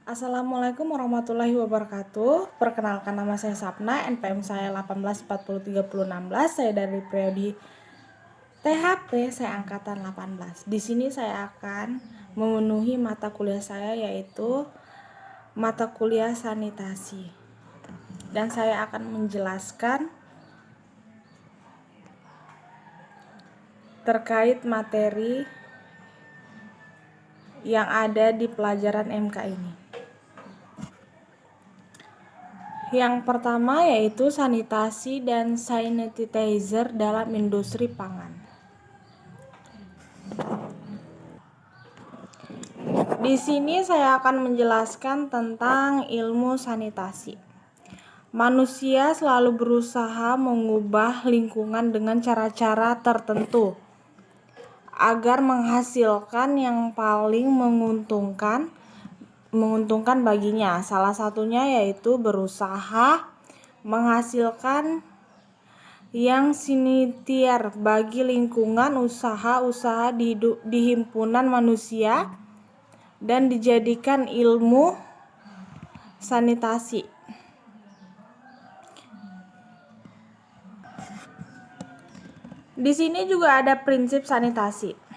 Assalamualaikum warahmatullahi wabarakatuh. Perkenalkan, nama saya Sapna, NPM saya 18403016. Saya dari prodi THP, saya angkatan 18. Di sini saya akan memenuhi mata kuliah saya, yaitu mata kuliah sanitasi. Dan saya akan menjelaskan terkait materi yang ada di pelajaran MK ini. Yang pertama yaitu sanitasi dan sanitizer dalam industri pangan. Di sini saya akan menjelaskan tentang ilmu sanitasi. Manusia selalu berusaha mengubah lingkungan dengan cara-cara tertentu agar menghasilkan yang paling menguntungkan baginya. Salah satunya yaitu berusaha menghasilkan yang sinitiar bagi lingkungan usaha-usaha di himpunan manusia dan dijadikan ilmu sanitasi. Di sini juga ada prinsip sanitasi.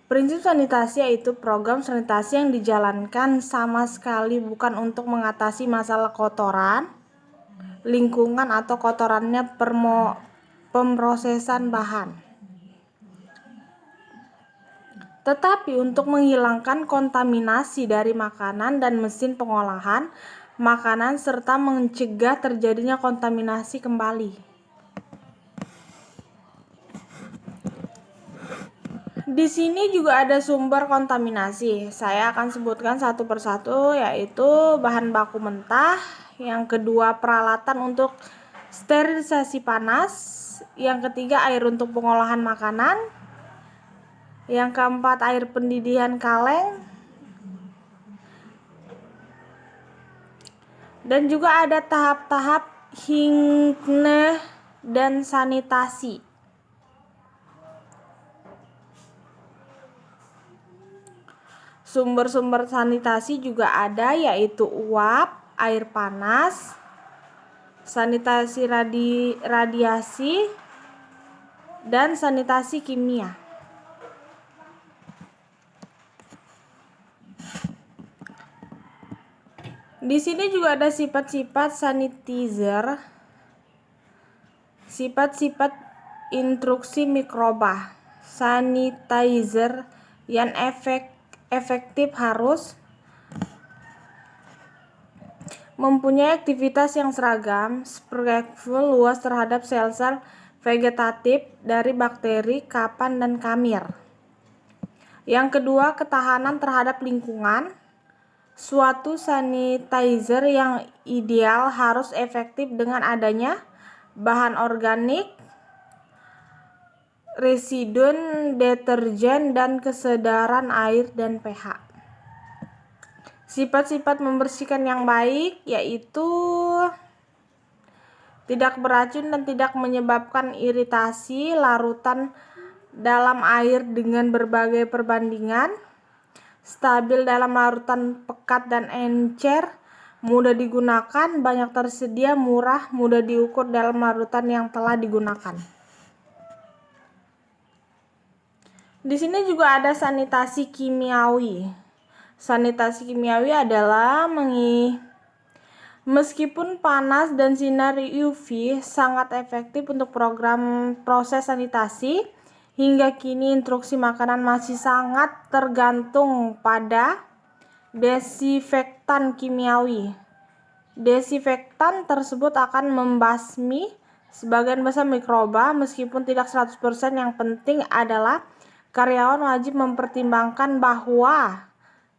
Prinsip sanitasi yaitu program sanitasi yang dijalankan sama sekali bukan untuk mengatasi masalah kotoran lingkungan atau kotorannya pemrosesan bahan, tetapi untuk menghilangkan kontaminasi dari makanan dan mesin pengolahan makanan serta mencegah terjadinya kontaminasi kembali. Di sini juga ada sumber kontaminasi. Saya akan sebutkan satu persatu, yaitu bahan baku mentah, yang kedua peralatan untuk sterilisasi panas, yang ketiga air untuk pengolahan makanan, yang keempat air pendidih kaleng, dan juga ada tahap-tahap hygiene dan sanitasi. Sumber-sumber sanitasi juga ada, yaitu uap, air panas, sanitasi radiasi, dan sanitasi kimia. Di sini juga ada sifat-sifat sanitizer, sifat-sifat instruksi mikroba. Sanitizer yang efektif harus mempunyai aktivitas yang seragam, spektrumnya luas terhadap sel-sel vegetatif dari bakteri, kapan, dan kamir. Yang kedua, ketahanan terhadap lingkungan. Suatu sanitizer yang ideal harus efektif dengan adanya bahan organik, residu deterjen, dan kesedaran air dan pH. Sifat-sifat membersihkan yang baik yaitu tidak beracun dan tidak menyebabkan iritasi, larutan dalam air dengan berbagai perbandingan, stabil dalam larutan pekat dan encer, mudah digunakan, banyak tersedia, murah, mudah diukur dalam larutan yang telah digunakan. Di sini juga ada sanitasi kimiawi. Sanitasi kimiawi adalah meskipun panas dan sinar UV sangat efektif untuk program proses sanitasi, hingga kini instruksi makanan masih sangat tergantung pada desinfektan kimiawi. Desinfektan tersebut akan membasmi sebagian besar mikroba meskipun tidak 100%. Yang penting adalah karyawan wajib mempertimbangkan bahwa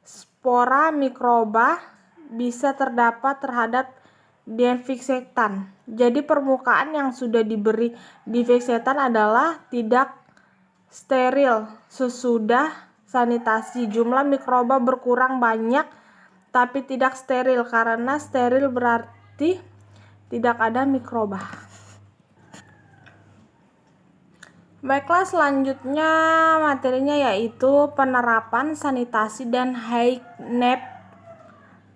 spora mikroba bisa terdapat terhadap desinfektan. Jadi permukaan yang sudah diberi desinfektan adalah tidak steril sesudah sanitasi. Jumlah mikroba berkurang banyak tapi tidak steril, karena steril berarti tidak ada mikroba. Baiklah, selanjutnya materinya yaitu penerapan sanitasi dan hygiene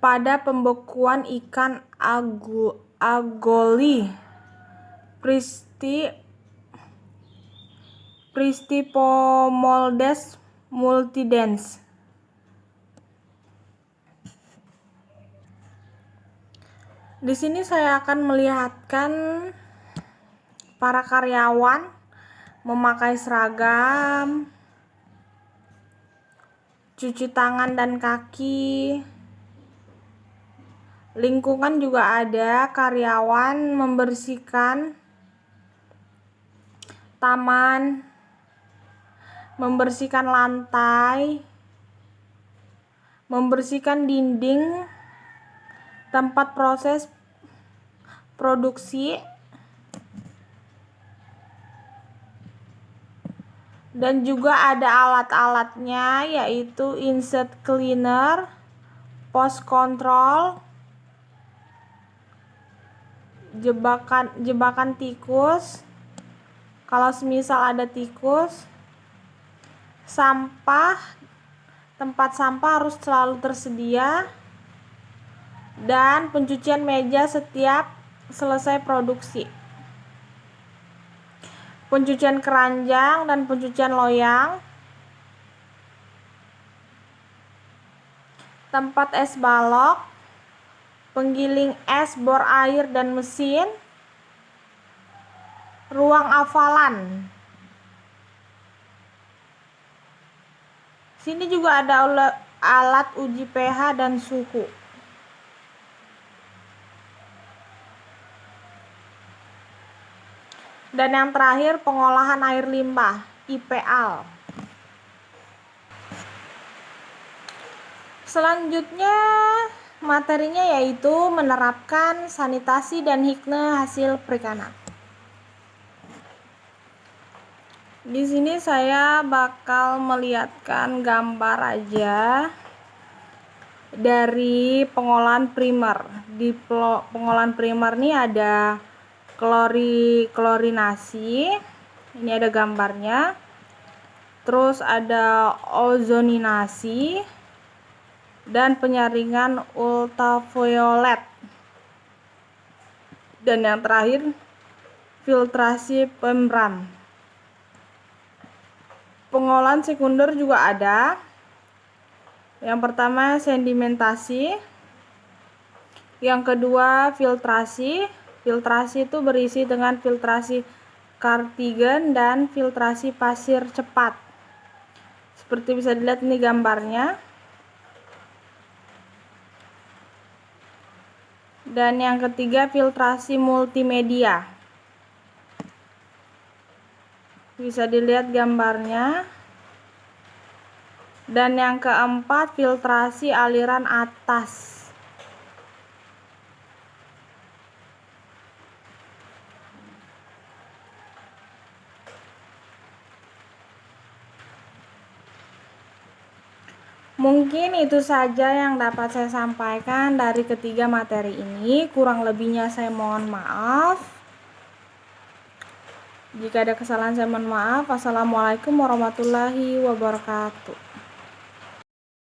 pada pembekuan ikan agoli Pristifomoldes multidens. Di sini saya akan melihatkan para karyawan memakai seragam, cuci tangan dan kaki. Lingkungan juga ada karyawan membersihkan taman, membersihkan lantai, membersihkan dinding tempat proses produksi, dan juga ada alat-alatnya yaitu insect cleaner, post control, jebakan tikus kalau semisal ada tikus, tempat sampah harus selalu tersedia, dan pencucian meja setiap selesai produksi, pencucian keranjang dan pencucian loyang, tempat es balok, penggiling es, bor air dan mesin, ruang hafalan. Sini juga ada alat uji pH dan suhu. Dan yang terakhir, pengolahan air limbah, IPAL. Selanjutnya materinya yaitu menerapkan sanitasi dan higienis hasil perikanan. Di sini saya bakal melihatkan gambar aja dari pengolahan primer. Di pengolahan primer nih ada klorinasi, ini ada gambarnya, terus ada ozoninasi dan penyaringan ultraviolet, dan yang terakhir filtrasi membran. Pengolahan sekunder juga ada. Yang pertama sedimentasi, yang kedua filtrasi. Filtrasi itu berisi dengan filtrasi Cardigan dan filtrasi pasir cepat. Seperti bisa dilihat ini gambarnya. Dan yang ketiga filtrasi multimedia. Bisa dilihat gambarnya. Dan yang keempat filtrasi aliran atas. Mungkin itu saja yang dapat saya sampaikan dari ketiga materi ini. Kurang lebihnya saya mohon maaf. Jika ada kesalahan saya mohon maaf. Wassalamualaikum warahmatullahi wabarakatuh.